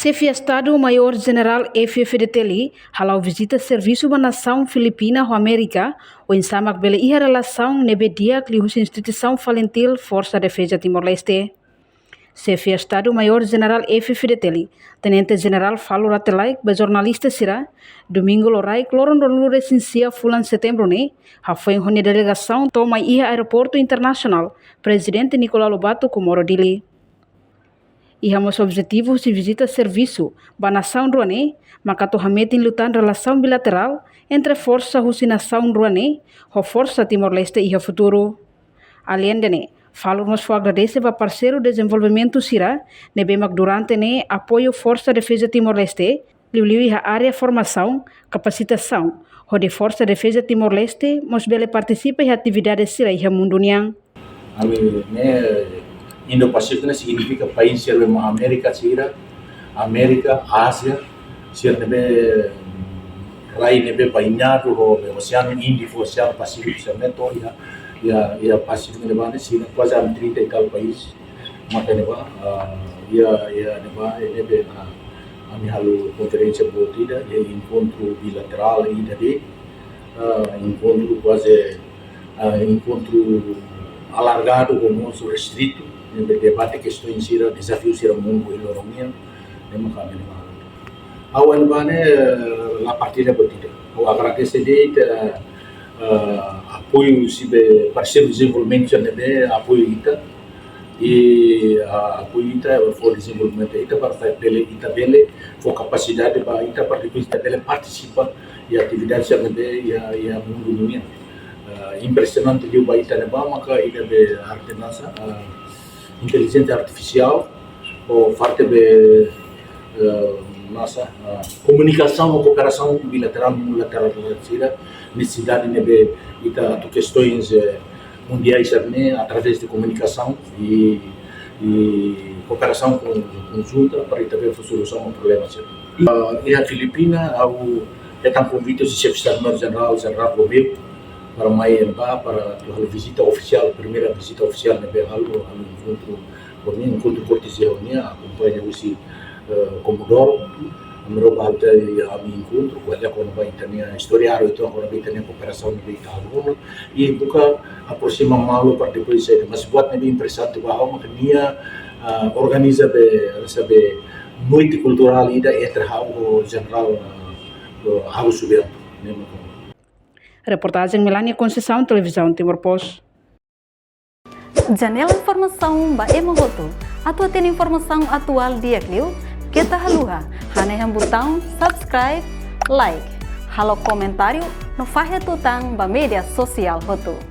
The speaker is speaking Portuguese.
Chefe Estado-Maior-General FFDTLI halau visita serviço da nação Filipina ao América, o ensamak bela iha relação nebedia que lihus instituição falentil Força Defesa Timor-Leste. Chefe Estado-Maior-General FFDTLI, Tenente General Falo Ratelai, ba jornalista sira, domingo lorai cloron donlu recensia fulan setembro ne, hafai hone delegação toma iha aeroporto internacional, Presidente Nicolau Lobato Comoro Dili. E hamos objetivo se visita serviço ba nação ruane, makato hametin lutan relação bilateral entre força husi nação ruane, ho força Timor-Leste e futuro. Além de falo nos agradece ba parceiro desenvolvimento sira, nebemak durante ne apoio força defesa Timor-Leste, liu a área formação, capacitação, ho de força defesa Timor-Leste, mos bele participa em atividades sira e mundo niang. Indo-Pacífico significa país sira América sira, América, Ásia, sira nebe rai nebe painhado o Oceano Índico, Oceano Pacífico, sira neto ya Pacífico neba sira quase 30 e tal país, maka neba nebe ami halu conferência botida e encontro bilateral e daí encontro quase encontro alargado com nosso restrito debate questões sira desafios sira mundo e loromia nemo kami awan bane la partida botida o agradecer de apoio sibe parceiro de desenvolvimento nebe apoio ita e apoio ita for desenvolvimento ita para bele ita bele for capacidade para ita para ita bele participa e atividades nebe ya mundo dunia impressionante dia ba ita neba maka ida be artenasa inteligência artificial ou parte de nossa comunicação ou cooperação bilateral multilateral financeira necessidade de ita questões mundiais através de comunicação e cooperação conjunta para ita ver solução ao problema e a Filipina é tão convite o chefe de Estado-Maior-General Romeu para para a visita oficial, primeira visita oficial na Berralo, encontro cortesia acompanha o Comodoro, a alta a encontro, quando vai ter historiar então agora vai ter cooperação de Italo e buka aproxima malo para depois sair, mas buat bem interessante bahwa makanya organiza sabe noite cultural ida entre o general Halu Subianto. Reportagem Melania Conceição, Televisão Timor-Post. Janela informação ba Emohoto. Atua tem informação atual dia Clio. Kita haluha. Haneham botão subscribe, like. Halo comentário no Fahia Tutang ba media sosial Hoto.